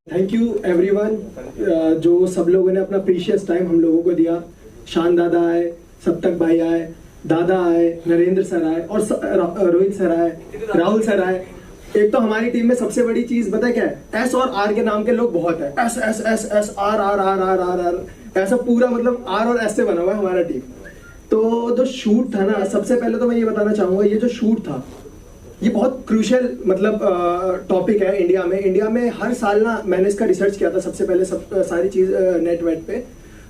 Thank you everyone, जो सब लोगों ने अपना प्रीशियस टाइम हम लोगों को दिया। शान दादा आए, सप्तक भाई आए, दादा आए, नरेंद्र सर आए और रोहित सर आए, राहुल सर आए। एक तो हमारी टीम में सबसे बड़ी चीज पता है क्या है? एस और आर के नाम के लोग बहुत है। एस एस एस एस आर आर आर आर आर आर ऐसा पूरा मतलब आर और एस से बना हुआ है हमारा टीम। तो जो शूट था ना, सबसे पहले तो मैं ये बताना चाहूंगा, ये जो शूट था ये बहुत क्रूशियल मतलब टॉपिक है इंडिया में हर साल ना, मैंने इसका रिसर्च किया था सबसे पहले सारी चीज नेट वेट पे।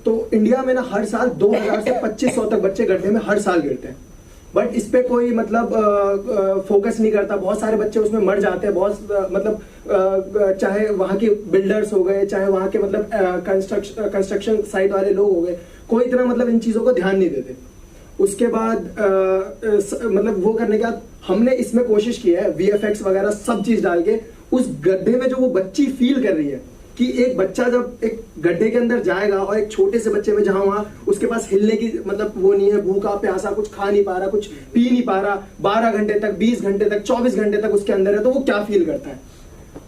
तो इंडिया में ना हर साल 2000 से 2500 तक बच्चे गड्ढे में हर साल गिरते हैं, बट इस पे कोई मतलब फोकस नहीं करता। बहुत सारे बच्चे उसमें मर जाते हैं, बहुत मतलब चाहे वहाँ के बिल्डर्स हो गए, चाहे वहाँ के मतलब कंस्ट्रक्शन साइट वाले लोग हो गए, कोई इतना मतलब इन चीज़ों को ध्यान नहीं देते। उसके बाद मतलब वो करने के बाद हमने इसमें कोशिश की है VFX वगैरह सब चीज़ डाल के उस गड्ढे में जो वो बच्ची फील कर रही है कि एक बच्चा जब एक गड्ढे के अंदर जाएगा और एक छोटे से बच्चे में जहां वहां उसके पास हिलने की मतलब वो नहीं है, भूखा प्यासा, कुछ खा नहीं पा रहा, कुछ पी नहीं पा रहा, 12 घंटे तक, 20 घंटे तक, 24 घंटे तक उसके अंदर है, तो वो क्या फील करता है।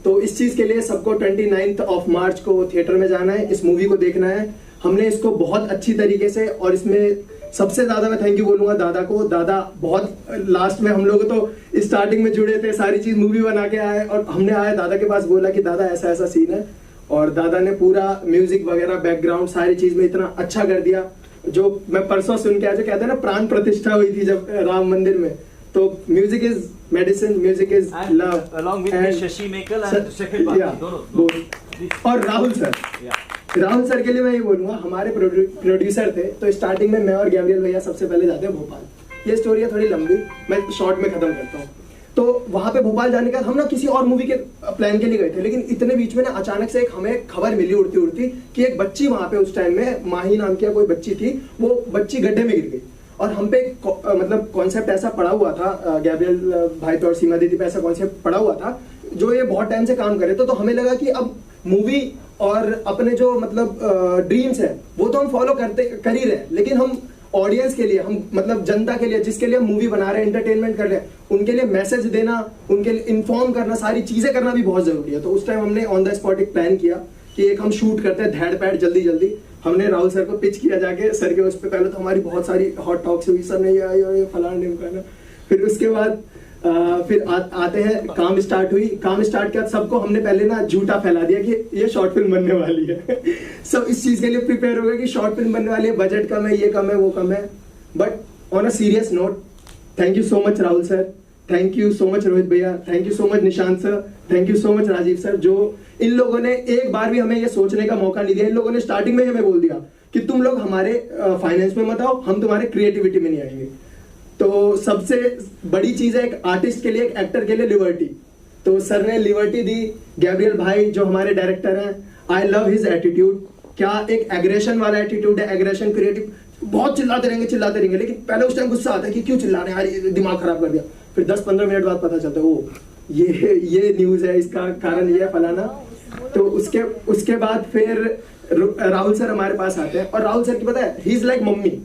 तो इस चीज के लिए सबको 29 मार्च को थिएटर में जाना है, इस मूवी को देखना है। हमने इसको बहुत अच्छी तरीके से, और इसमें सबसे ज्यादा मैं थैंक यू बोलूंगा दादा को। दादा बहुत लास्ट में हम लोग तो स्टार्टिंग में जुड़े थे, सारी चीज मूवी बना के आए और हमने आए दादा के पास, बोला कि दादा ऐसा ऐसा सीन है, और दादा ने पूरा म्यूजिक वगैरह बैकग्राउंड सारी चीज में इतना अच्छा कर दिया। जो मैं परसों सुन के आया, जो कहते हैं ना प्राण प्रतिष्ठा हुई थी जब राम मंदिर में, तो music is medicine, music is love, along with Shashi मेकल and Shekhar बाकी दोनों। और राहुल सर के लिए मैं ये बोलूंगा, हमारे प्रोड्यूसर थे, तो स्टार्टिंग में मैं और गैब्रियल भैया सबसे पहले जाते हैं भोपाल। ये स्टोरी है थोड़ी लंबी, मैं शॉर्ट में खत्म करता हूँ। तो वहां पे भोपाल जाने के बाद हम ना किसी और मूवी के प्लान के लिए गए थे, लेकिन इतने बीच में ना अचानक से एक हमें खबर मिली उड़ती उड़ती कि एक बच्ची वहां पे उस टाइम में, माही नाम की कोई बच्ची थी, वो बच्ची गड्ढे में गिर गई। और हम पे मतलब कॉन्सेप्ट ऐसा पड़ा हुआ था, गैब्रियल भाई पे और सीमा दीदी पे ऐसा कॉन्सेप्ट पड़ा हुआ था जो ये बहुत टाइम से काम करे। तो हमें लगा कि अब मूवी और अपने जो मतलब ड्रीम्स है वो तो हम फॉलो कर ही रहे हैं, लेकिन हम ऑडियंस के लिए, हम मतलब जनता के लिए जिसके लिए हम मूवी बना रहे हैं, एंटरटेनमेंट कर रहे हैं, उनके लिए मैसेज देना, उनके लिए इन्फॉर्म करना, सारी चीजें करना भी बहुत जरूरी है। तो उस टाइम हमने ऑन द स्पॉट एक प्लान किया कि एक हम शूट करते हैं धैड़ पैड़ जल्दी। हमने राहुल सर को पिच किया जाके सर के उस पर। पहले तो हमारी बहुत सारी हॉट टॉक्स हुई, सर ने ये फलाना ढिमकाना। फिर उसके बाद फिर आते हैं, काम स्टार्ट किया। सबको हमने पहले ना झूठा फैला दिया कि ये शॉर्ट फिल्म बनने वाली है। सब इस चीज के लिए प्रिपेयर हो गए कि शॉर्ट फिल्म बनने वाली है, बजट कम है, ये कम है, वो कम है। But on a serious note, thank you so much Rahul sir, thank you so much Rohit भैया, thank you so much Nishant sir, thank you so much Rajiv sir. जो इन लोगों ने एक बार भी हमें ये सोचने का मौका नहीं दिया। इन लोगों ने स्टार्टिंग में हमें बोल दिया कि तुम लोग हमारे फाइनेंस में मत आओ, हम तुम्हारे क्रिएटिविटी में नहीं आएंगे। तो सबसे बड़ी चीज है एक आर्टिस्ट के लिए, एक एक्टर के लिए, लिबर्टी। तो सर ने लिबर्टी दी। गैब्रियल भाई जो हमारे डायरेक्टर हैं, आई लव हिज एटीट्यूड। क्या एक एग्रेशन वाला एटीट्यूड है, एग्रेशन क्रिएटिव, बहुत चिल्लाते रहेंगे, लेकिन पहले उस टाइम गुस्सा आता है कि क्यों चिल्ला रहे हैं यार, दिमाग खराब कर दिया। फिर 10-15 मिनट बाद पता चलता है वो ये न्यूज है, इसका कारण ये है फलाना। तो उसके बाद फिर राहुल सर हमारे पास आते हैं, और राहुल सर की पता है, ही इज लाइक मम्मी।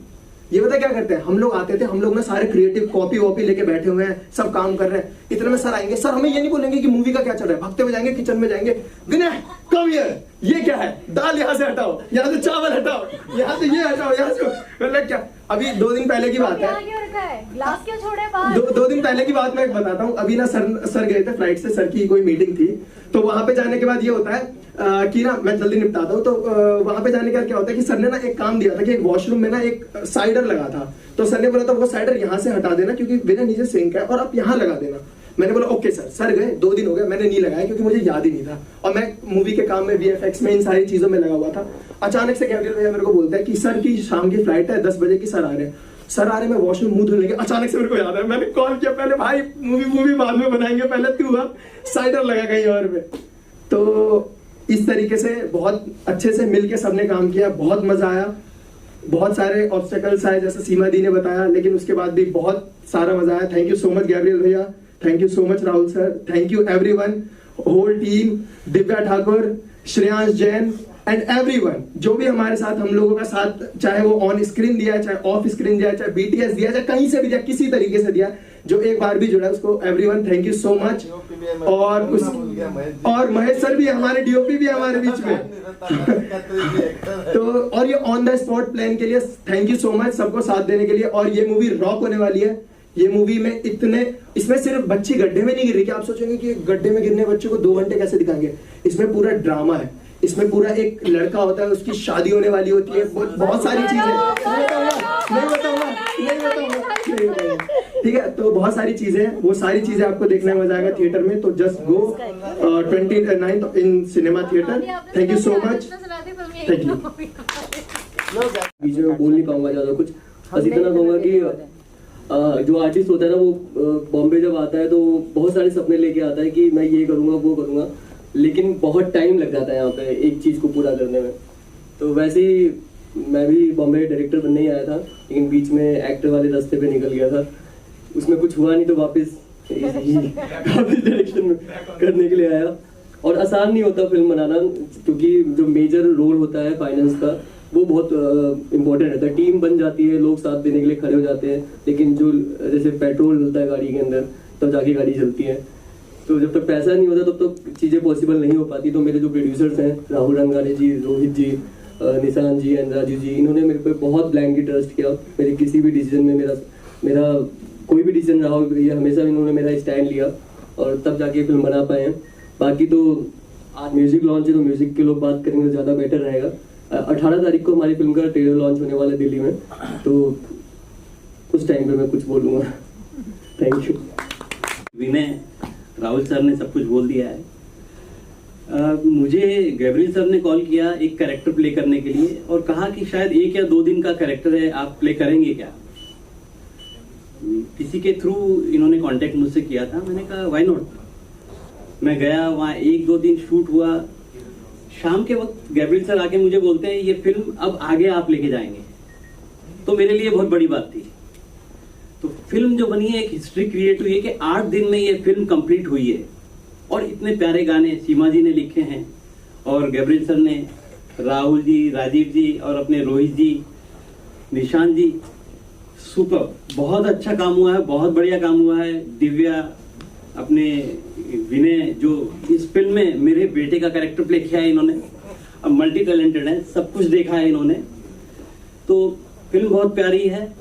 ये पता क्या करते हैं, हम लोग आते थे, हम लोग ना सारे क्रिएटिव कॉपी वॉपी लेके बैठे हुए हैं, सब काम कर रहे हैं। इतने में सर आएंगे, सर हमें ये नहीं बोलेंगे कि मूवी का क्या चल रहा है, भगते हुए जाएंगे, किचन में जाएंगे, विनय कम हियर, ये क्या है, दाल यहाँ से हटाओ, यहाँ से चावल हटाओ, यहाँ से ये हटाओ, यहाँ से मतलब क्या। अभी 2 दिन पहले की बात है, ग्लास क्यों छोड़े बाहर? 2 दिन पहले की बात मैं बताता हूँ। अभी ना सर गए थे फ्लाइट से, सर की कोई मीटिंग थी। तो वहां पे जाने के बाद ये होता है कि ना, मैं जल्दी निपटाता हूँ। तो वहां पे जाने के बाद क्या होता है कि सर ने ना एक काम दिया था कि एक वॉशरूम में ना एक साइडर लगा था। तो सर ने बोला था वो साइडर यहाँ से हटा देना क्योंकि बिना नीचे सिंक है, और आप यहाँ लगा देना। मैंने बोला ओके सर। सर गए, 2 दिन हो गए, मैंने नहीं लगाया क्योंकि मुझे याद ही नहीं था, और मैं मूवी के काम में, VFX में, इन सारी चीजों में लगा हुआ था। अचानक से गैब्रियल भैया मेरे को बोलता है कि सर की शाम की फ्लाइट है, 10 बजे की, सर आ रहे हैं। मैं वॉशरूम मुंह धुलने के, अचानक से मेरे को याद है, मैंने कॉल किया, पहले भाई मूवी बाद में बनाएंगे, पहले तू साइडर लगा कहीं और में। तो इस तरीके से बहुत अच्छे से मिलके सबने काम किया, बहुत मजा आया। बहुत सारे ऑब्स्टेकल्स आए जैसे सीमा दी ने बताया, लेकिन उसके बाद भी बहुत सारा मजा आया। Thank you so much Gabriel भैया, thank you so much Rahul sir, thank you everyone, whole team, Divya Thakur, Shreyansh Jain, and everyone जो भी हमारे साथ हम लोगों का साथ, चाहे वो ऑन स्क्रीन दिया, चाहे ऑफ स्क्रीन दिया, चाहे BTS दिया, चाहे कहीं से भी दिया, किसी तरीके से दिया, जो एक बार भी जुड़ा, उसको everyone thank you so much. और महेश सर भी हमारे DOP भी हमारे बीच में तो और ये ऑन द स्पॉट प्लान के लिए थैंक यू सो मच सबको साथ देने के लिए। और ये मूवी रॉक होने वाली है। ये मूवी में इसमें सिर्फ बच्ची गड्ढे में नहीं गिर रही कि आप सोचेंगे कि गड्ढे में गिरने बच्चे को 2 घंटे कैसे दिखाएंगे। इसमें पूरा ड्रामा है, इसमें पूरा एक लड़का होता है, उसकी शादी होने वाली होती है, बहुत सारी चीजें, नहीं बताऊंगा, ठीक है। तो बहुत सारी चीजें हैं, वो सारी चीजें आपको देखने में मजा आएगा थिएटर में। तो just go 29th in cinema theatre. Thank you so much, thank you. बीच में बोल नहीं पाऊंगा ज्यादा कुछ, बस इतना कहूंगा कि जो आर्टिस्ट होता है ना, वो बॉम्बे जब आता है तो बहुत सारे सपने लेके आता है कि मैं ये करूंगा वो करूंगा, लेकिन बहुत टाइम लग जाता है यहाँ पे एक चीज को पूरा करने में। तो वैसे ही मैं भी बॉम्बे डायरेक्टर बनने ही आया था, लेकिन बीच में एक्टर वाले रास्ते पे निकल गया था, उसमें कुछ हुआ नहीं, तो वापस डायरेक्शन में करने के लिए आया। और आसान नहीं होता फिल्म बनाना, क्योंकि जो मेजर रोल होता है फाइनेंस का, वो बहुत इम्पोर्टेंट रहता है। टीम बन जाती है, लोग साथ देने के लिए खड़े हो जाते हैं, लेकिन जो जैसे पेट्रोल डलता है गाड़ी के अंदर तब जाके गाड़ी चलती है। तो जब तक पैसा नहीं होता तब तक चीज़ें पॉसिबल नहीं हो पाती। तो मेरे जो प्रोड्यूसर्स हैं, राहुल रंगाने जी, रोहित जी, निशान जी एंड राजू जी, इन्होंने मेरे पे बहुत ब्लैंकली ट्रस्ट किया। मेरे किसी भी डिसीजन में, मेरा कोई भी डिसीजन रहा हो, ये हमेशा इन्होंने मेरा स्टैंड लिया और तब जाके फिल्म बना पाए हैं। बाकी तो आज म्यूजिक लॉन्च है, तो म्यूजिक के लोग बात करेंगे तो ज़्यादा बेटर रहेगा। 18 तारीख को हमारी फिल्म का ट्रेलर लॉन्च होने वाला है दिल्ली में, तो उस टाइम पे मैं कुछ बोलूँगा। Thank you. Vinay, Rahul sir ने सब कुछ बोल दिया है। मुझे गैब्रियल सर ने कॉल किया एक कैरेक्टर प्ले करने के लिए और कहा कि शायद 1 या 2 दिन का कैरेक्टर है, आप प्ले करेंगे क्या? किसी के थ्रू इन्होंने कांटेक्ट मुझसे किया था, मैंने कहा व्हाई नॉट। मैं गया वहाँ, 1-2 दिन शूट हुआ। शाम के वक्त गैब्रियल सर आके मुझे बोलते हैं ये फिल्म अब आगे आप लेके जाएंगे। तो मेरे लिए बहुत बड़ी बात थी। तो फिल्म जो बनी है, एक हिस्ट्री क्रिएट हुई है कि 8 दिन में ये फिल्म कंप्लीट हुई है और इतने प्यारे गाने सीमा जी ने लिखे हैं और गैब्रियल सर ने, राहुल जी, राजीव जी और अपने रोहित जी, निशान जी, सुपर, बहुत अच्छा काम हुआ है, बहुत बढ़िया काम हुआ है। दिव्या, अपने विनय जो इस फिल्म में मेरे बेटे का कैरेक्टर प्ले किया है इन्होंने, अब मल्टी टैलेंटेड है, सब कुछ देखा है इन्होंने। तो फिल्म बहुत प्यारी है।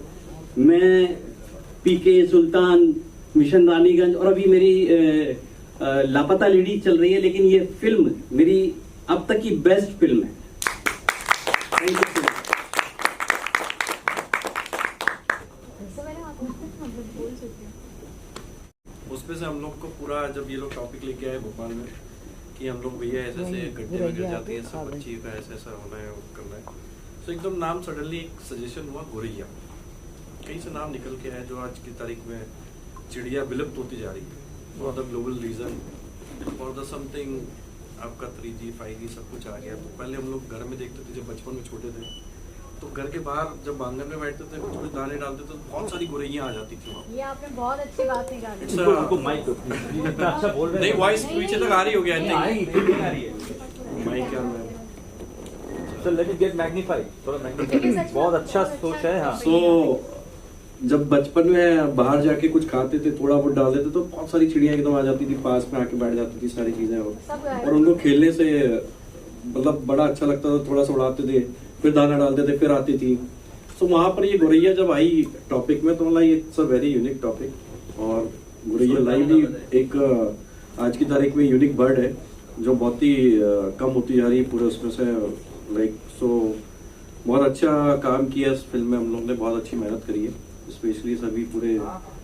मैं PK, सुल्तान, मिशन रानीगंज और अभी मेरी लापता लेडी चल रही है, लेकिन ये फिल्म मेरी अब तक की बेस्ट फिल्म है। Thank you so much. उसमें से हम लोग को पूरा, जब ये लोग टॉपिक लेके आए भोपाल में कि हम लोग भैया ऐसे ऐसे गड्ढे में गिर जाती है, सब बच्ची का ऐसा ऐसा होना है, करना है, तो एकदम नाम सडनली एक सजेशन हुआ गोरैया। कहीं से नाम निकल के है जो आज की तारीख में चिड़िया विलुप्त होती जा रही है for the global region, for the something आपका 3G 5G सब कुछ आ गया। तो पहले हम लोग घर में देखते थे, जब बचपन में छोटे थे, तो घर के बाहर जब आंगन में बैठते थे, कुछ दाने डालते थे, तो बहुत सारी गोरैया आ जाती थी। ये आपने बहुत अच्छी बात निकाली। अच्छा बोल रहे नहीं, वॉइस पीछे तक आ रही हो गया माइक क्या So let it get magnified, थोड़ा magnified। बहुत अच्छा सोच है। हाँ। So जब बचपन में बाहर जाके कुछ खाते थे, थोड़ा बहुत डाल देते, तो बहुत सारी चिड़िया एकदम आ जाती थी, पास में आके बैठ जाती थी सारी चीजें, और उनको खेलने से मतलब बड़ा अच्छा लगता था। थोड़ा सा उड़ाते थे, फिर दाना डालते थे, फिर आती थी। तो वहाँ पर ये गोरैया जब आई टॉपिक में, तो मतलब it's a very unique topic. और गोरैया लाइव भी एक आज की तारीख में यूनिक बर्ड है जो बहुत ही कम होती जा रही है पूरे उसमें से, लाइक सो बहुत अच्छा काम किया इस फिल्म में। हम लोग ने बहुत अच्छी मेहनत करी है, स्पेशली सभी पूरे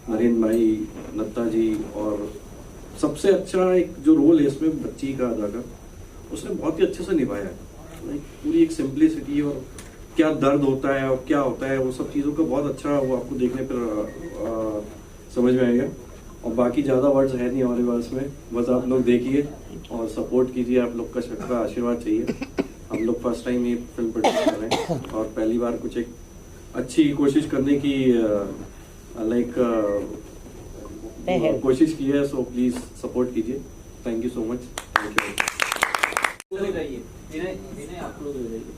नरेंद्र भाई, नत्ता जी, और सबसे अच्छा एक जो रोल है इसमें बच्ची का अदा का, उसने बहुत ही अच्छे से निभाया है। लाइक पूरी एक सिंपलिसिटी और क्या दर्द होता है और क्या होता है, वो सब चीज़ों का बहुत अच्छा वो आपको देखने पर समझ में आएगा। और बाकी ज़्यादा वर्ड्स है नहीं हमारे पास में, बस आप लोग देखिए और सपोर्ट कीजिए। आप लोग का सबका आशीर्वाद चाहिए। हम लोग फर्स्ट टाइम ये फिल्म प्रोड्यूस कर रहे हैं और पहली बार कुछ एक अच्छी कोशिश करने की लाइक कोशिश की है। सो प्लीज़ सपोर्ट कीजिए। Thank you so much. Thank you. हो जाइए, इन्हें आप क्लोज हो जाइए।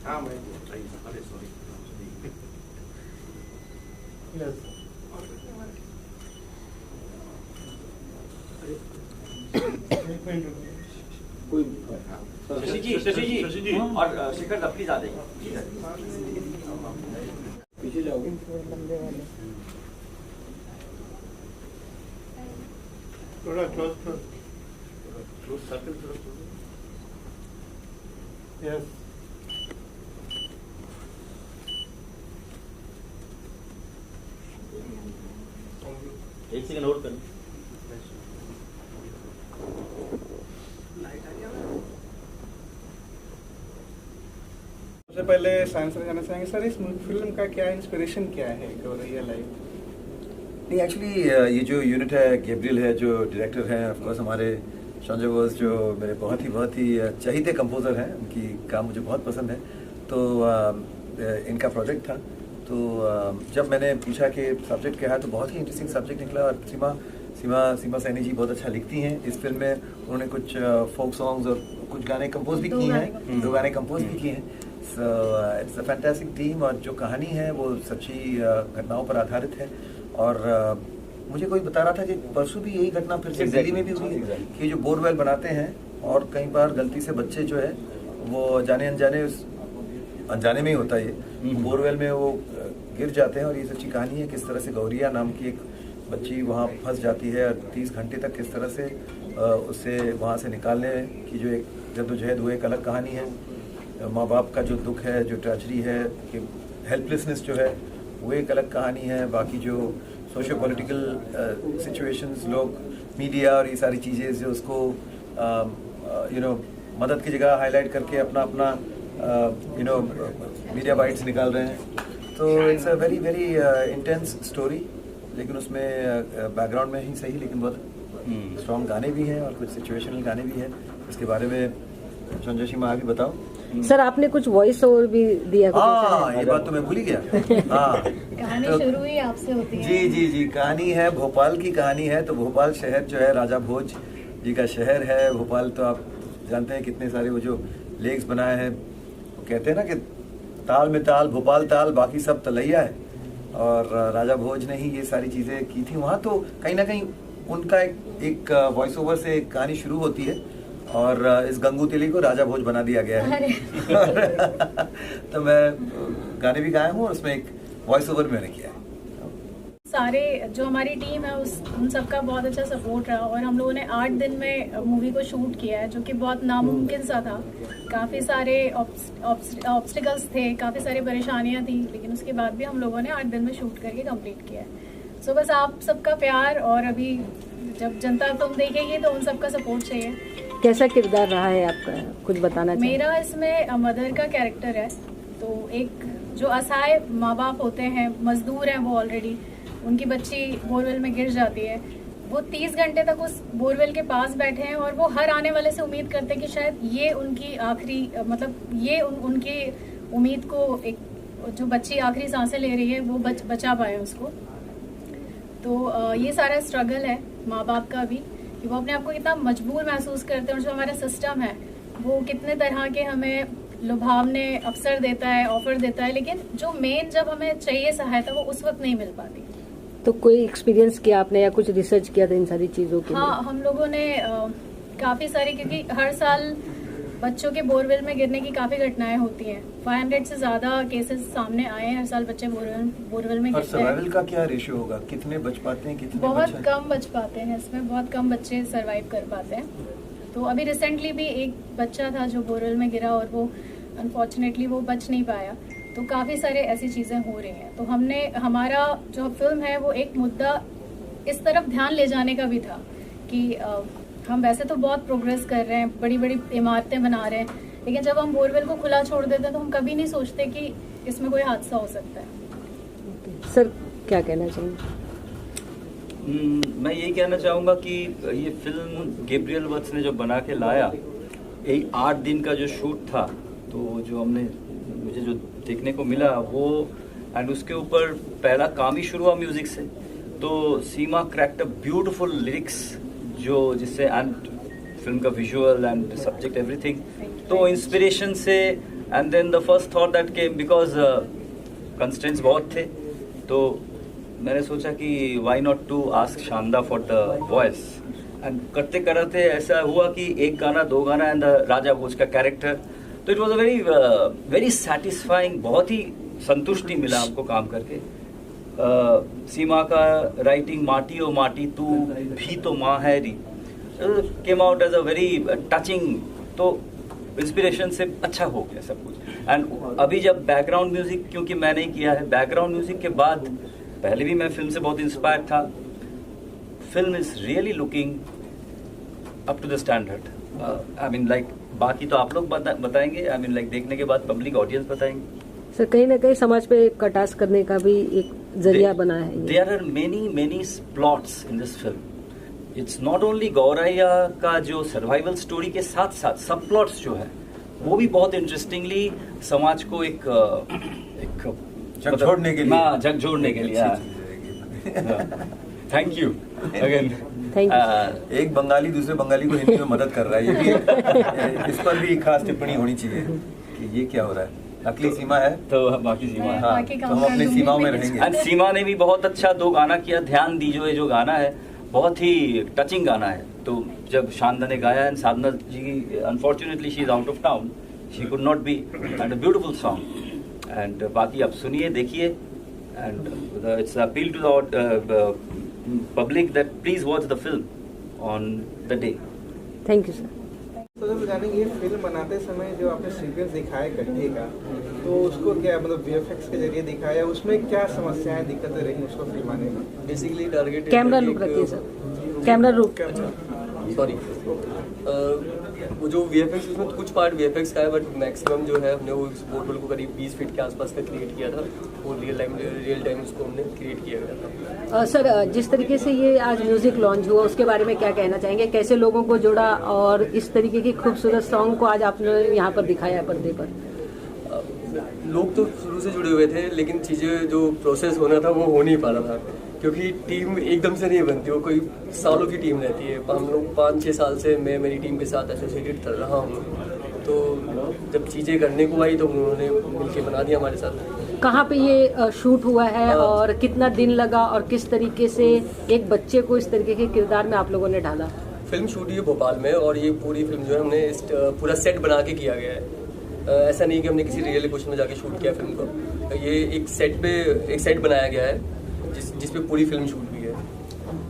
हाँ मैं अरे सॉरी कोई शशि जी और शिखर दा प्लीज आ जाइए। पीछे जाओगे। थोड़ा क्लोज सर्कल थोड़ा यस एक सेकंड होल्ड कर। सबसे पहले साइंस से जानना चाहेंगे सर, इस फिल्म का क्या इंस्पिरेशन क्या है रियल लाइफ? नहीं एक्चुअली ये जो यूनिट है, गैब्रियल है जो डायरेक्टर हैं, ऑफ कोर्स हमारे संजय बोस जो मेरे बहुत ही चहीते कंपोजर हैं, उनकी काम मुझे बहुत पसंद है। तो इनका प्रोजेक्ट था, तो जब मैंने पूछा कि सब्जेक्ट क्या है तो बहुत ही इंटरेस्टिंग सब्जेक्ट निकला। और सीमा सैनी जी बहुत अच्छा लिखती हैं। इस फिल्म में उन्होंने कुछ फोक सॉन्ग्स और कुछ गाने कंपोज भी किए हैं, 2 गाने कंपोज भी किए हैं। So it's a fantastic team. और जो कहानी है वो सच्ची घटनाओं पर आधारित है। और मुझे कोई बता रहा था कि परसों भी यही घटना फिर से दिल्ली में भी हुई है कि जो बोरवेल बनाते हैं और कई बार गलती से बच्चे जो है वो जाने अनजाने में ही होता है, ये बोरवेल में वो गिर जाते हैं। और ये सच्ची कहानी है किस तरह से गौरिया नाम की एक बच्ची वहाँ फंस जाती है और 30 घंटे तक किस तरह से उससे वहाँ से निकालने की जो एक जद्दोजहद, वो एक अलग कहानी है। माँ बाप का जो दुख है, जो ट्रेजेडी है, कि हेल्पलेसनेस जो है, वो एक अलग कहानी है। बाकी जो सोशो पॉलिटिकल सिचुएशंस, लोग मीडिया और ये सारी चीज़ें जो उसको मदद की जगह हाईलाइट करके अपना मीडिया बाइट्स निकाल रहे हैं। तो it's a very intense story, लेकिन उसमें बैकग्राउंड में ही सही लेकिन बहुत स्ट्रॉन्ग गाने भी हैं और कुछ सिचुएशनल गाने भी हैं। इसके बारे में संजय सिंह भी बताओ। सर आपने कुछ वॉइस ओवर भी दिया? हाँ, ये बात तो मैं भूल ही गया। हाँ, कहानी तो शुरू ही आपसे होती है। जी, कहानी है, भोपाल की कहानी है। तो भोपाल शहर जो है राजा भोज जी का शहर है। भोपाल तो आप जानते हैं कितने सारे वो जो लेक्स बनाए हैं, वो कहते हैं ना कि ताल में ताल, भोपाल ताल, बाकी सब तलैया है। और राजा भोज ने ही ये सारी चीज़ें की थी वहाँ। तो कहीं ना कहीं उनका एक वॉइस ओवर से एक कहानी शुरू होती है और इस गंगू तिली को राजा भोज बना दिया गया है। तो मैं गाने भी गाया हूँ और उसमें एक वॉइस ओवर मैंने किया है। सारे जो हमारी टीम है उन सबका बहुत अच्छा सपोर्ट रहा और हम लोगों ने 8 दिन में मूवी को शूट किया है, जो कि बहुत नामुमकिन सा था। काफ़ी सारे ऑब्स्टिकल्स थे, काफ़ी सारी परेशानियां थी, लेकिन उसके बाद भी हम लोगों ने 8 दिन में शूट करके कंप्लीट किया है। सो बस आप सबका प्यार, और अभी जब जनता तुम देखेगी तो उन सबका सपोर्ट चाहिए। कैसा किरदार रहा है आपका, कुछ बताना चाहिए? मेरा इसमें मदर का कैरेक्टर है। तो एक जो असहाय माँ बाप होते हैं, मजदूर हैं वो ऑलरेडी, उनकी बच्ची बोरवेल में गिर जाती है। वो 30 घंटे तक उस बोरवेल के पास बैठे हैं और वो हर आने वाले से उम्मीद करते हैं कि शायद ये उनकी आखिरी ये उनकी उम्मीद को, एक जो बच्ची आखिरी सांसें ले रही है वो बचा पाए उसको। तो ये सारा स्ट्रगल है माँ बाप का भी, कि वो अपने आप को कितना मजबूर महसूस करते हैं। और जो हमारा सिस्टम है वो कितने तरह के हमें लुभावने अवसर देता है, ऑफर देता है, लेकिन जो मेन जब हमें चाहिए सहायता वो उस वक्त नहीं मिल पाती। तो कोई एक्सपीरियंस किया आपने या कुछ रिसर्च किया था इन सारी चीज़ों के? हाँ, हम लोगों ने काफ़ी सारी, क्योंकि हर साल बच्चों के बोरवेल में गिरने की काफ़ी घटनाएं होती हैं। 500 से ज़्यादा केसेस सामने आए हैं हर साल, बच्चे बोरवेल में और गिरते हैं। सर्वाइवल का क्या रेशियो होगा, कितने बच पाते हैं, कितने बहुत कम बच पाते हैं, इसमें बहुत कम बच्चे सर्वाइव कर पाते हैं। तो अभी रिसेंटली भी एक बच्चा था जो बोरवेल में गिरा और वो अनफॉर्चुनेटली वो बच नहीं पाया। तो काफ़ी सारे ऐसी चीज़ें हो रही हैं। तो हमारा जो फिल्म है वो एक मुद्दा इस तरफ ध्यान ले जाने का भी था कि हम वैसे तो बहुत प्रोग्रेस कर रहे हैं, बड़ी बड़ी इमारतें बना रहे हैं, लेकिन जब हम बोरवेल को खुला छोड़ देते हैं तो हम कभी नहीं सोचते कि इसमें कोई हादसा हो सकता है। सर क्या कहना चाहेंगे? मैं यही कहना चाहूँगा कि ये फिल्म गैब्रियल वर्क्स ने जो बना के लाया, एक 8 दिन का जो शूट था, तो जो मुझे जो देखने को मिला वो, एंड उसके ऊपर पहला काम ही शुरू हुआ म्यूज़िक से। तो Seema cracked a beautiful lyrics जो जिससे एंड फिल्म का विजुअल एंड सब्जेक्ट एवरीथिंग, तो इंस्पिरेशन से and then the first thought that came because constraints बहुत थे, तो मैंने सोचा कि व्हाई नॉट टू आस्क शानदा फॉर द वॉइस, एंड करते करते ऐसा हुआ कि एक गाना, दो गाना एंड राजा भोज का कैरेक्टर, तो it was a very very satisfying, बहुत ही संतुष्टि मिला हमको काम करके। सीमा का राइटिंग माटी ओ माटी तू भी तो माँ है री came out as a very touching, तो इंस्पिरेशन से अच्छा हो गया सब कुछ। एंड अभी जब बैकग्राउंड म्यूजिक, क्योंकि मैंने ही किया है, बैकग्राउंड म्यूजिक के बाद पहले भी मैं फिल्म से बहुत इंस्पायर्ड था, film is really looking up to the standard. I mean like बाकी तो आप लोग बताएंगे, आई मीन लाइक देखने के बाद पब्लिक ऑडियंस बताएंगे। सर कहीं ना कहीं समाज पे कटास करने का भी एक जरिया बना है। There are many plots in this film. It's not only गौरैया का जो सर्वाइवल स्टोरी के साथ साथ सब प्लॉट्स जो है वो भी बहुत इंटरेस्टिंगली समाज को एक झकझोरने के लिए, हाँ, झकझोरने के लिए। Thank you again. एक बंगाली दूसरे बंगाली को हिंदी में मदद कर रहा है, ये भी इस पर भी खास टिप्पणी होनी चाहिए कि ये क्या हो रहा है। नकली सीमा है तो बाकी सीमा है, हाँ, तो हम अपनी सीमाओं में रहेंगे। एंड सीमा ने भी बहुत अच्छा 2 गाना किया, ध्यान दीजिए जो गाना है बहुत ही टचिंग गाना है। तो जब शानदा ने गाया and Sadhana ji unfortunately she is out of town, she could not be, and a beautiful song. And बाकी आप सुनिए, देखिए, and it's appeal to the public that please watch the film on the day. Thank you sir. तो जब जानेंगे film बनाते समय जो आपने सीक्वेंस दिखाया कट्टे का, तो उसको क्या मतलब वीएफएक्स के जरिए दिखाया, उसमें क्या समस्याएं दिक्कतें रही उसको फिल्माने में? बेसिकली टारगेट कैमरा लुक रखिए सर, कैमरा लुक। सॉरी, वो जो वीएफएक्स, उसमें कुछ पार्ट वीएफएक्स का है, बट मैक्सिमम जो है हमने वो पोर्टल को करीब 20 फीट के आसपास का क्रिएट किया था, और रियल टाइम उसको हमने क्रिएट किया गया था। सर जिस तरीके से ये आज म्यूजिक लॉन्च हुआ उसके बारे में क्या कहना चाहेंगे, कैसे लोगों को जोड़ा और इस तरीके की खूबसूरत सॉन्ग को आज आपने यहाँ पर दिखाया है पर्दे पर? लोग तो शुरू से जुड़े हुए थे, लेकिन चीज़ें जो प्रोसेस होना था वो हो नहीं पा रहा था, क्योंकि टीम एकदम से नहीं बनती, वो कोई सालों की टीम रहती है। हम लोग 5-6 साल से मैं मेरी टीम के साथ एसोसिएटेड कर रहा हूँ, तो जब चीज़ें करने को आई तो उन्होंने मिलकर बना दिया हमारे साथ। कहाँ पे ये शूट हुआ है और कितना दिन लगा और किस तरीके से एक बच्चे को इस तरीके के किरदार में आप लोगों ने ढाला? फिल्म शूट हुई है भोपाल में, और ये पूरी फिल्म जो है हमने पूरा सेट बना के किया गया है। ऐसा नहीं कि हमने किसी रियल लोकेशन में जाके शूट किया फिल्म को, ये एक सेट बनाया गया है जिसपे पूरी फिल्म शूट हुई है।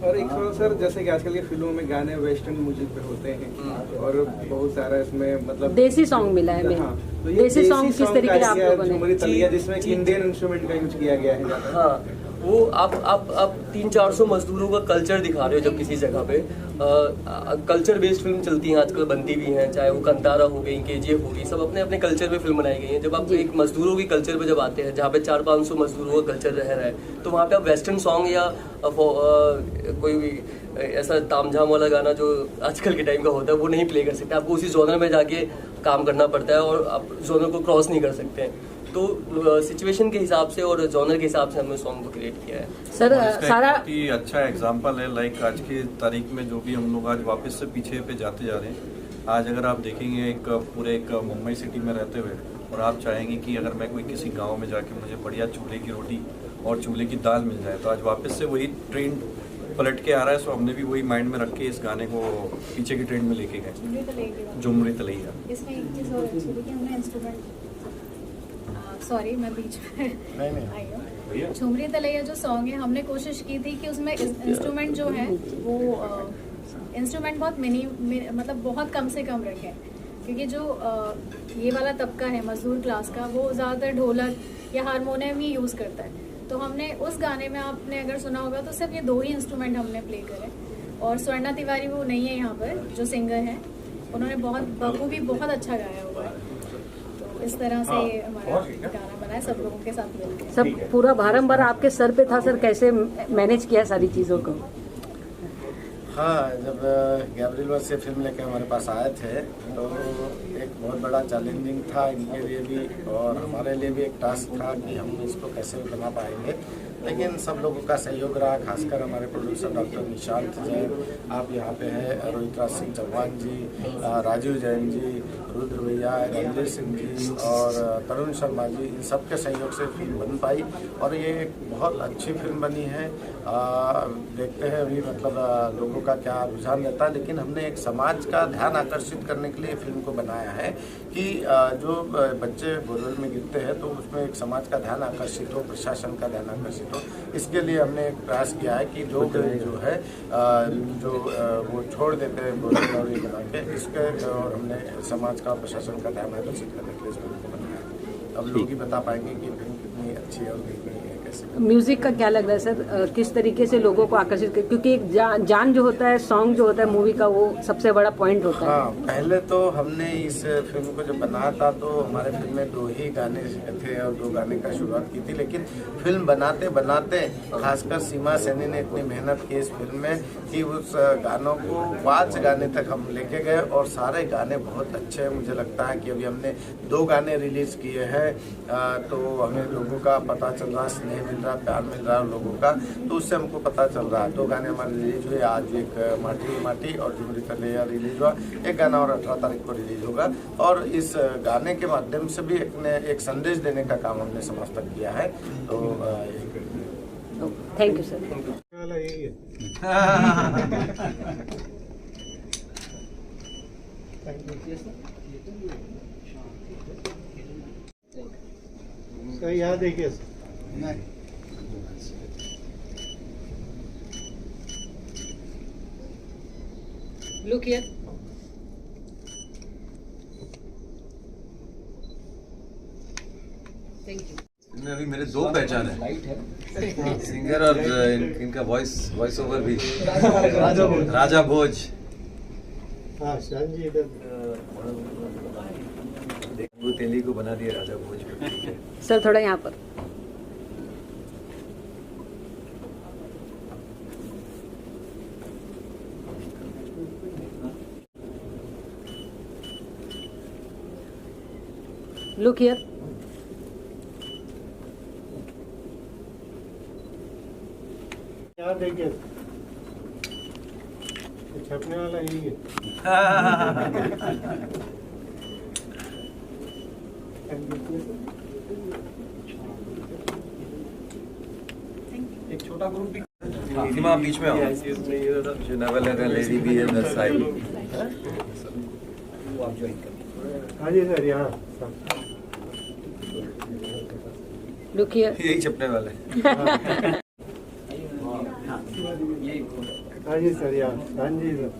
और एक सर, जैसे कि आजकल की फिल्मों में गाने वेस्टर्न म्यूजिक पे होते हैं और बहुत सारा इसमें मतलब देसी सॉन्ग मिला है हमें। हाँ, तो ये देसी सॉन्ग किस तरीके से आप लोगों ने, जिसमें इंडियन इंस्ट्रूमेंट का यूज किया गया है? हाँ, वो आप 300-400 मजदूरों का कल्चर दिखा रहे हो जब किसी जगह पे। कल्चर बेस्ड फिल्म चलती हैं आजकल, बनती भी हैं, चाहे वो कंतारा हो गई, केजीएफ हो गई, सब अपने अपने कल्चर पे फिल्म बनाई गई है। जब आप एक मजदूरों की कल्चर पे जब आते हैं, जहाँ पे 400-500 मजदूरों का कल्चर रह रहा है, तो वहाँ पे आप वेस्टर्न सॉन्ग या कोई भी ऐसा तामझाम वाला गाना जो आजकल के टाइम का होता है वो नहीं प्ले कर सकते। आपको उसी जोनर में जाके काम करना पड़ता है और आप जोनर को क्रॉस नहीं कर सकते हैं। तो सिचुएशन के हिसाब से और जॉनर के हिसाब से हमने सॉन्ग को क्रिएट किया है। सर सारा ही अच्छा एग्जांपल है, लाइक आज की तारीख में जो भी हम लोग आज वापस से पीछे पे जाते जा रहे हैं। आज अगर आप देखेंगे एक पूरे एक मुंबई सिटी में रहते हुए, और आप चाहेंगे कि अगर मैं कोई किसी गांव में जाके मुझे बढ़िया चूल्हे की रोटी और चूल्हे की दाल मिल जाए, तो आज वापस से वही ट्रेंड पलट के आ रहा है। सो हमने भी वही माइंड में रख के इस गाने को पीछे की ट्रेंड में लेके गए, झुमरी तलैया। इसमें एक चीज़ और अच्छी थी कि हमने इंस्ट्रूमेंट, सॉरी मैं बीच में आई हूँ, झुमरी तलैया जो सॉन्ग है हमने कोशिश की थी कि उसमें इंस्ट्रूमेंट जो है वो इंस्ट्रूमेंट बहुत मतलब बहुत कम से कम रखें, क्योंकि जो ये वाला तबका है मजदूर क्लास का, वो ज़्यादातर ढोलक या हारमोनियम ही यूज़ करता है। तो हमने उस गाने में, आपने अगर सुना होगा तो सिर्फ ये 2 ही इंस्ट्रूमेंट हमने प्ले करे, और स्वर्णा तिवारी वो नहीं है यहाँ पर जो सिंगर हैं, उन्होंने बहुत बखूबी बहुत अच्छा गाया हुआ है। तो इस तरह से हमारा गाना बना है सब लोगों के साथ मिलकर। सब पूरा भारंभार आपके सर पे था सर, कैसे मैनेज किया सारी चीज़ों को? हाँ, जब गैब्रियल वर्स से फिल्म लेके हमारे पास आए थे तो एक बहुत बड़ा चैलेंजिंग था इनके लिए भी और हमारे लिए भी एक टास्क था कि हम इसको कैसे बना पाएंगे। लेकिन सब लोगों का सहयोग रहा, खासकर हमारे प्रोड्यूसर डॉक्टर निशांत जैन, आप यहाँ पे हैं, रोहित राज सिंह चौहान जी, राजीव जैन जी, रुद्र भैया, रणवीर सिंह जी और तरुण शर्मा जी, इन सब के सहयोग से फिल्म बन पाई और ये एक बहुत अच्छी फिल्म बनी है। देखते हैं अभी मतलब लोगों का क्या रुझान रहता है, लेकिन हमने एक समाज का ध्यान आकर्षित करने के लिए फिल्म को बनाया है कि जो बच्चे बोरवेल में गिरते हैं तो उसमें एक समाज का ध्यान आकर्षित हो, प्रशासन का ध्यान आकर्षित हो। इसके लिए हमने एक प्रयास किया है कि लोग जो है वो छोड़ देते हैं बोरवेल और ये बना के, इसके और हमने समाज का प्रशासन का ध्यान आकर्षित करने के लिए इस फिल्म को बनाया। अब लोग ही बता पाएंगे कि फिल्म कितनी अच्छी है और कितनी है। म्यूजिक का क्या लग रहा है सर, किस तरीके से लोगों को आकर्षित कर, क्योंकि एक जान जो होता है, सॉन्ग जो होता है मूवी का, वो सबसे बड़ा पॉइंट होता है। हाँ, पहले तो हमने इस फिल्म को जब बनाया था तो हमारे फिल्म में 2 ही गाने थे और 2 गाने का शुरुआत की थी, लेकिन फिल्म बनाते बनाते खासकर सीमा सैनी ने इतनी मेहनत की इस फिल्म में कि उस गानों को 5 गाने तक हम लेके गए और सारे गाने बहुत अच्छे हैं। मुझे लगता है कि अभी हमने 2 गाने रिलीज किए हैं तो हमें लोगों का पता चल रहा, स्नेह मिल रहा, प्यार मिल रहा है लोगों का, तो उससे हमको पता चल रहा है। 2 गाने हमारे रिलीज हुए, आज एक माटी माटी और जुमरी तलैया रिलीज हुआ, एक गाना और 18 तारीख को रिलीज होगा और इस गाने के माध्यम से भी एक संदेश देने का काम हमने समाज तक किया है। तो थैंक यू सर। सर यहाँ देखिए लुक हियर। Thank you. इनमें अभी मेरे 2 पहचान है, सिंगर और इनका वॉइस ओवर भी। राजा भोज। हाँ शान जी इधर तेली को बना दिया राजा भोज। सर थोड़ा यहाँ पर। Look here. यहाँ देखिए छपने वाला यही है। एक छोटा ग्रुप भी सीमा बीच में आओ, जो नवल है लेडी भी है दैट साइड। हाँ जी सर यहाँ लुक हियर। यही छपने वाला है। हाँ जी सर यहाँ हाँ जी सर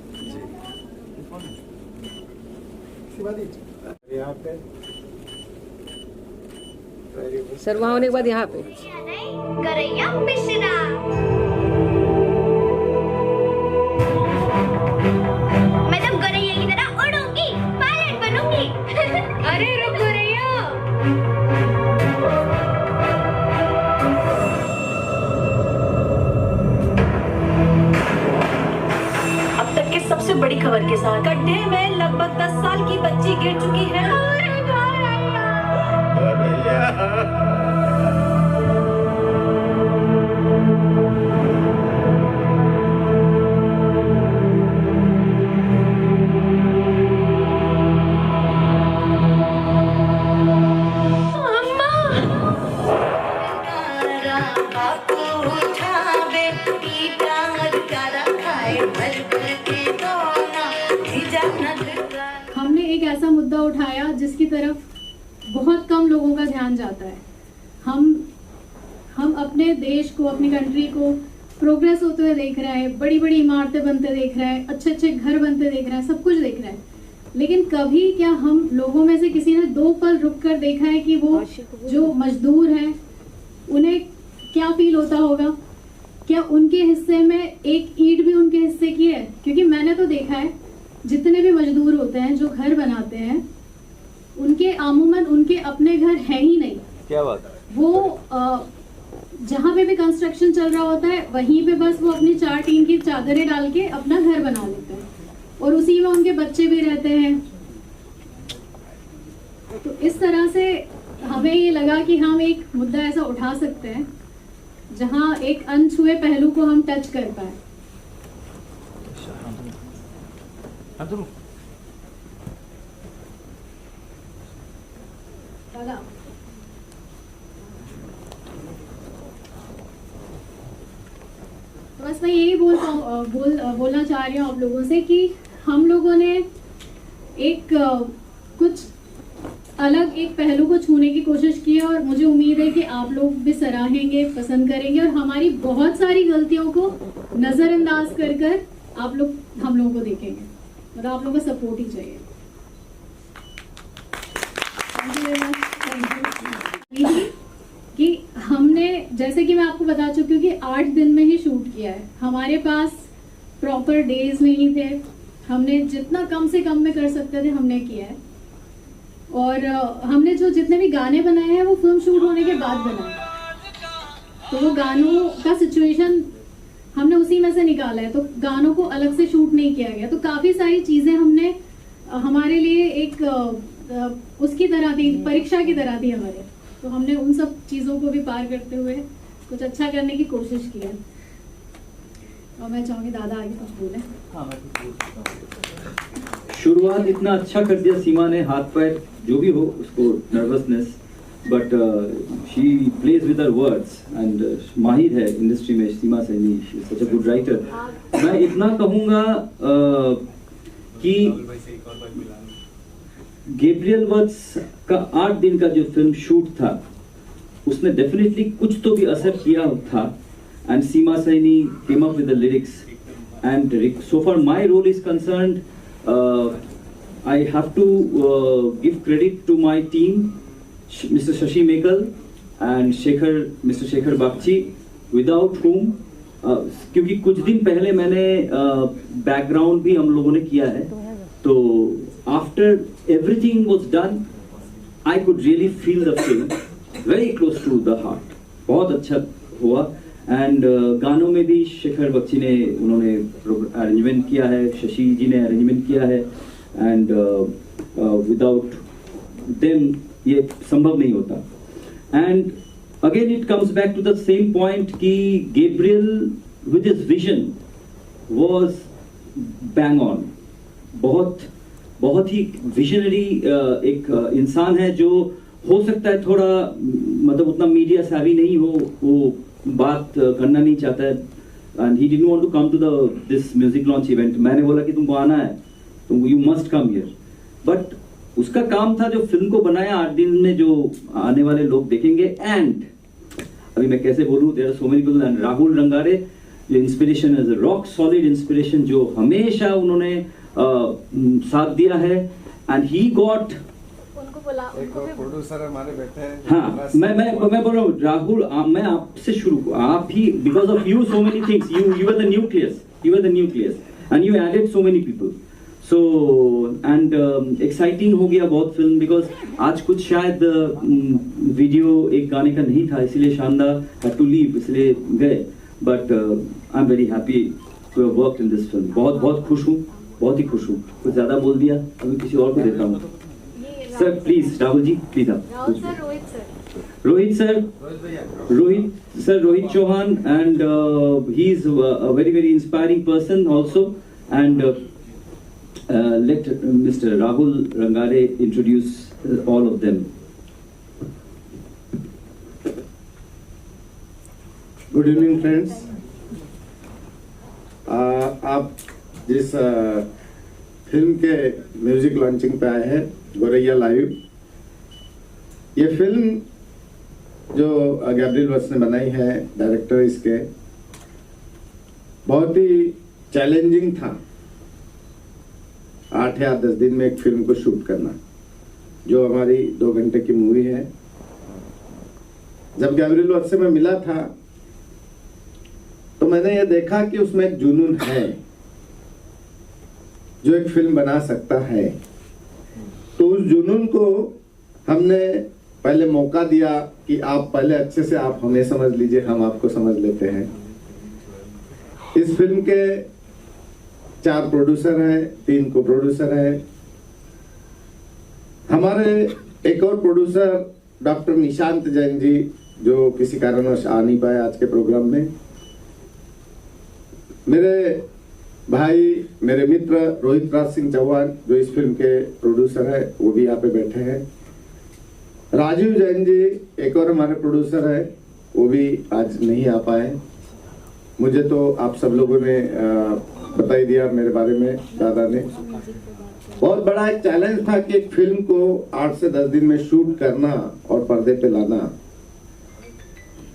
यहाँ पे सर वहाँ होने के बाद यहाँ पे करैया मिश्रा। मैं जब गौरैया की तरह उड़ूंगी, पायलट बनूंगी। अरे रुक गौरैया। अब तक के सबसे बड़ी खबर के साथ गड्ढे में लगभग 10 साल की बच्ची गिर चुकी है। हमने एक ऐसा मुद्दा उठाया जिसकी तरफ बहुत कम लोगों का ध्यान जाता है। हम अपने देश को, अपनी कंट्री को प्रोग्रेस होते हुए देख रहे हैं, बड़ी बड़ी इमारतें बनते देख रहे हैं, अच्छे अच्छे घर बनते देख रहे हैं, सब कुछ देख रहे हैं, लेकिन कभी क्या हम लोगों में से किसी ने 2 पल रुक कर देखा है कि वो जो मजदूर हैं उन्हें क्या फील होता होगा? क्या उनके हिस्से में एक ईंट भी उनके हिस्से की है? क्योंकि मैंने तो देखा है जितने भी मजदूर होते हैं जो घर बनाते हैं, उनके आमूमन उनके अपने घर है ही नहीं। क्या बात है? वो जहाँ पे भी कंस्ट्रक्शन चल रहा होता है वहीं पे बस वो अपनी 4 टीन की चादरें डाल के अपना घर बना लेते हैं और उसी में उनके बच्चे भी रहते हैं। तो इस तरह से हमें ये लगा कि हम एक मुद्दा ऐसा उठा सकते हैं जहाँ एक अनछुए पहलू को हम टच कर पाए। तो बस मैं यही बोलना चाह रही हूँ आप लोगों से कि हम लोगों ने एक कुछ अलग एक पहलू को छूने की कोशिश की है और मुझे उम्मीद है कि आप लोग भी सराहेंगे, पसंद करेंगे और हमारी बहुत सारी गलतियों को नज़रअंदाज कर कर आप लोग हम लोगों को देखेंगे। मतलब आप लोगों का सपोर्ट ही चाहिए। Thank you very much. Thank you कि हमने, जैसे कि मैं आपको बता चुकी हूँ कि 8 दिन में ही शूट किया है। हमारे पास प्रॉपर डेज नहीं थे, हमने जितना कम से कम में कर सकते थे हमने किया है। और हमने जो जितने भी गाने बनाए हैं वो फिल्म शूट होने के बाद बनाए, तो वो गानों का सिचुएशन हमने उसी में से निकाला है, तो गानों को अलग से शूट नहीं किया गया। तो काफ़ी सारी चीज़ें हमने हमारे लिए एक उसकी तरह थी, परीक्षा की तरह थी हमारे, तो हमने उन सब चीज़ों को भी पार करते हुए कुछ अच्छा करने की कोशिश की है। और मैं चाहूँगी दादा आगे कुछ बोले। शुरुआत इतना अच्छा कर दिया सीमा ने, हाथ पैर जो भी हो उसको, nervousness, but she plays with her words and माहिर है इंडस्ट्री में Seema Saini, she is such a good writer. मैं इतना कहूँगा कि गैब्रियल वर्ड्स का 8 दिन का जो फिल्म शूट था उसने डेफिनेटली कुछ तो भी असर किया था, and Seema Saini came up with the lyrics, and so far my role is concerned, I have to give credit to my team, Mr. Shashi Mekal and Mr. Shekhar Bagchi, without whom क्योंकि कुछ दिन पहले मैंने background भी हम लोगों ने किया है, तो after everything was done I could really feel the film very close to the heart। बहुत अच्छा हुआ। एंड गानों में भी शेखर बख्शी ने उन्होंने अरेंजमेंट किया है, शशि जी ने अरेंजमेंट किया है, एंड विदाउट देम ये संभव नहीं होता। And again it comes back to the same point कि Gabriel with his vision was bang on. बहुत ही विजनरी एक इंसान है जो हो सकता है थोड़ा मतलब उतना मीडिया savvy नहीं हो, वो बात करना नहीं चाहता है, and he didn't want to come to this music launch event. मैंने बोला कि तुमको आना है, तुम you must come here, but उसका काम था जो फिल्म को बनाया 8 दिन में, जो आने वाले लोग देखेंगे। एंड अभी मैं कैसे बोलूं, there are so many people, and Rahul Rangare जो inspiration is rock solid inspiration, जो हमेशा उन्होंने साथ दिया है, एंड ही गॉट प्रोड्यूसर हमारे बैठे हैं। हाँ, मैं बोल रहा हूँ राहुल, मैं आपसे शुरू, आप ही, because of you so many things, you are the nucleus and you added so many people, so and exciting हो गया बहुत फिल्म, बिकॉज आज कुछ शायद वीडियो एक गाने का नहीं था, इसलिए शानदार हैड टू लीव, इसलिए गए, but I am very happy to have worked in this film. बहुत खुश हूँ, बहुत ही खुश हूँ। कुछ ज्यादा बोल दिया, अभी किसी और को देता हूँ। Sir please, Rahul ji please आप। Rohit Chauhan, and he is a very inspiring person also, and let Mr. Rahul Rangare introduce all of them. Good evening friends. आप जिस फिल्म के म्यूजिक लॉन्चिंग पे आए हैं, गोरैया लाइव, ये फिल्म जो गैब्रियल वर्ड्स ने बनाई है, डायरेक्टर इसके, बहुत ही चैलेंजिंग था 8 या 10 दिन में एक फिल्म को शूट करना, जो हमारी 2 घंटे की मूवी है। जब गैब्रियल वर्ड्स से मैं मिला था तो मैंने ये देखा कि उसमें एक जुनून है जो एक फिल्म बना सकता है। तो उस जुनून को हमने पहले मौका दिया कि आप पहले अच्छे से आप हमें समझ लीजिए, हम आपको समझ लेते हैं। इस फिल्म के 4 प्रोड्यूसर हैं, 3 को प्रोड्यूसर हैं। हमारे एक और प्रोड्यूसर डॉक्टर निशांत जैन जी जो किसी कारणवश आ नहीं पाए आज के प्रोग्राम में। मेरे भाई, मेरे मित्र रोहित राज सिंह चौहान जो इस फिल्म के प्रोड्यूसर है, वो भी यहाँ पे बैठे हैं। राजीव जैन जी एक और हमारे प्रोड्यूसर है, वो भी आज नहीं आ पाए। मुझे तो आप सब लोगों ने बता ही दिया मेरे बारे में, दादा ने। बहुत बड़ा एक चैलेंज था कि एक फिल्म को 8 से 10 दिन में शूट करना और पर्दे पे लाना।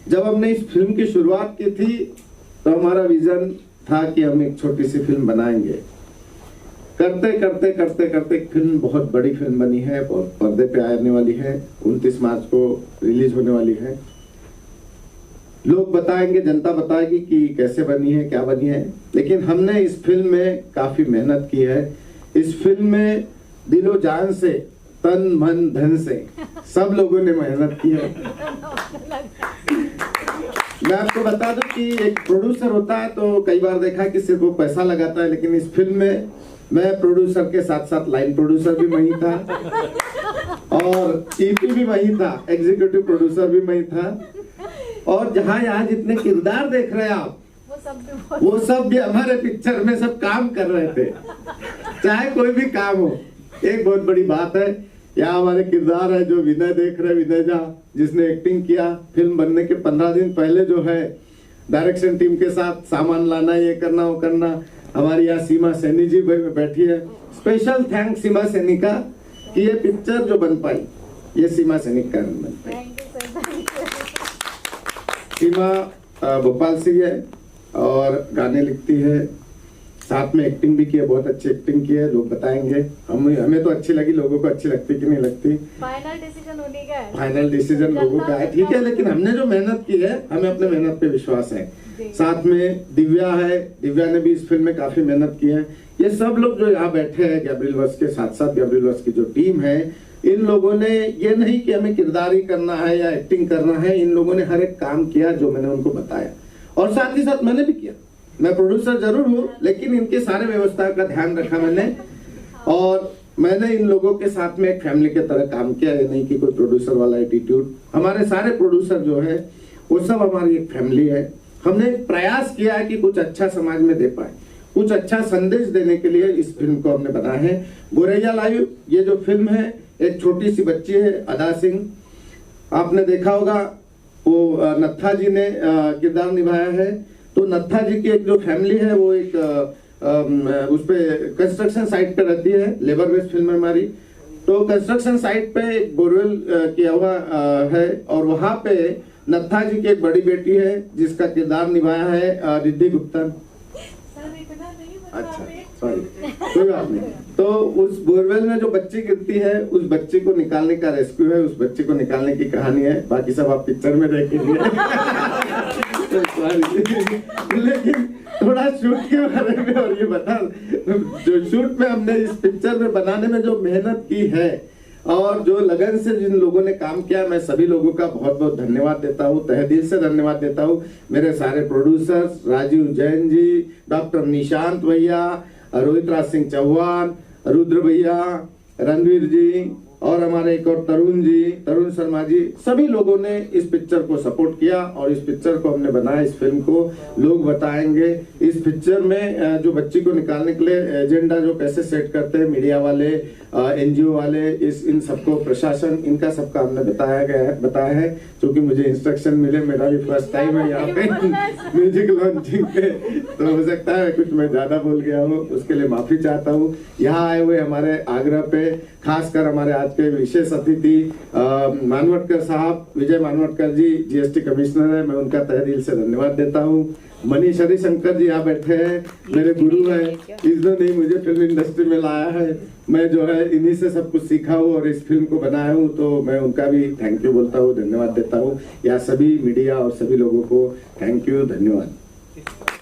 जब हमने इस फिल्म की शुरुआत की थी तो हमारा विजन था कि हम एक छोटी सी फिल्म बनाएंगे। करते करते करते करते एक फिल्म बहुत बड़ी फिल्म बनी है और पर्दे पे आने वाली है। 29 मार्च को रिलीज होने वाली है। लोग बताएंगे, जनता बताएगी कि कैसे बनी है, क्या बनी है। लेकिन हमने इस फिल्म में काफी मेहनत की है। इस फिल्म में दिलो जान से, तन मन धन से सब लोगों ने मेहनत की है। मैं आपको बता दूं कि एक प्रोड्यूसर होता है तो कई बार देखा कि सिर्फ वो पैसा लगाता है, लेकिन इस फिल्म में मैं प्रोड्यूसर के साथ साथ लाइन प्रोड्यूसर भी मैं ही था और ईपी भी मैं ही था, एग्जीक्यूटिव प्रोड्यूसर भी मैं ही था। और जहाँ यहाँ जितने किरदार देख रहे हैं आप, वो सब भी हमारे पिक्चर में सब काम कर रहे थे, चाहे कोई भी काम हो। एक बहुत बड़ी बात है, यहाँ हमारे किरदार है जो विनय देख रहे, विनय झा, जिसने एक्टिंग किया। फिल्म बनने के 15 दिन पहले जो है डायरेक्शन टीम के साथ सामान लाना, ये करना, वो करना। हमारी यहाँ सीमा सैनी जी बैठी है। स्पेशल थैंक्स सीमा सैनी का कि ये पिक्चर जो बन पाई, ये सीमा सैनी का कारण बन पाई। सीमा भोपाल से है और गाने लिखती है, साथ में एक्टिंग भी की है, बहुत अच्छी एक्टिंग की है। लोग बताएंगे, हमें तो अच्छी लगी, लोगों को अच्छी लगती कि नहीं लगती। फाइनल डिसीजन होने का है, फाइनल डिसीजन लोगों का है, ठीक है। लेकिन हमने जो मेहनत की है, हमें अपने मेहनत पे विश्वास है। साथ में दिव्या है, दिव्या ने भी इस फिल्म में काफी मेहनत की है। ये सब लोग जो यहाँ बैठे हैं गैब्रियल वर्स के साथ साथ, गैब्रियल वर्स की जो टीम है, इन लोगों ने ये नहीं कि हमें किरदार ही करना है या एक्टिंग करना है, इन लोगों ने हर एक काम किया जो मैंने उनको बताया। और साथ ही साथ मैंने भी किया। मैं प्रोड्यूसर जरूर हूँ, लेकिन इनके सारे व्यवस्था का ध्यान रखा मैंने। और मैंने इन लोगों के साथ में एक फैमिली के तरह काम किया, ये नहीं कि कोई प्रोड्यूसर वाला एटीट्यूड। हमारे सारे प्रोड्यूसर जो है वो सब हमारी एक फैमिली है। हमने एक प्रयास किया है कि कुछ अच्छा समाज में दे पाए, कुछ अच्छा संदेश देने के लिए इस फिल्म को हमने बनाया है। गोरैया लाइव ये जो फिल्म है, एक छोटी सी बच्ची है अदा सिंह, आपने देखा होगा, वो नत्था जी ने किरदार निभाया है। तो नत्था जी की एक जो फैमिली है वो एक उस पे कंस्ट्रक्शन साइट पे रहती है, लेबर बेस्ड फिल्म है हमारी। तो कंस्ट्रक्शन साइट पे एक बोरवेल किया हुआ है और वहां पे नत्था जी की एक बड़ी बेटी है जिसका किरदार निभाया है रिद्धि गुप्ता। अच्छा, सॉरी, कोई बात नहीं। तो उस बोरवेल में जो बच्ची गिरती है, उस बच्ची को निकालने का रेस्क्यू है, उस बच्ची को निकालने की कहानी है। बाकी सब आप पिक्चर में देखेंगे। लेकिन थोड़ा शूट के बारे में और ये बता, जो शूट में हमने इस पिक्चर में बनाने में जो मेहनत की है और जो लगन से जिन लोगों ने काम किया, मैं सभी लोगों का बहुत बहुत धन्यवाद देता हूँ, तहे दिल से धन्यवाद देता हूँ। मेरे सारे प्रोड्यूसर्स, राजीव जैन जी, डॉक्टर निशांत भैया, रोहित राज सिंह चौहान, रुद्र भैया, रणवीर जी और हमारे एक और तरुण शर्मा जी, सभी लोगों ने इस पिक्चर को सपोर्ट किया और इस पिक्चर को हमने बनाया। इस फिल्म को लोग बताएंगे। इस पिक्चर में जो बच्ची को निकालने के लिए एजेंडा जो कैसे सेट करते हैं मीडिया वाले, एनजीओ वाले, इन सबको प्रशासन, इनका सबका हमने बताया है। क्योंकि मुझे इंस्ट्रक्शन मिले, मेरा भी फर्स्ट टाइम है यहाँ पे म्यूजिक लॉन्चिंग पे, तो हो सकता है कुछ मैं ज्यादा बोल गया हूँ, उसके लिए माफी चाहता हूँ। यहाँ आए हुए हमारे आगरा पे खासकर हमारे आज के विशेष अतिथि मानवटकर साहब, विजय मानवटकर जी जीएसटी कमिश्नर है, मैं उनका तहे दिल से धन्यवाद देता हूँ। मनीष हरिशंकर जी यहाँ बैठे हैं, मेरे गुरु हैं, इन्होंने मुझे फिल्म इंडस्ट्री में लाया है। मैं जो है इन्हीं से सब कुछ सीखा हूँ और इस फिल्म को बनाया हूँ, तो मैं उनका भी थैंक यू बोलता हूँ, धन्यवाद देता हूँ। या सभी मीडिया और सभी लोगों को थैंक यू, धन्यवाद।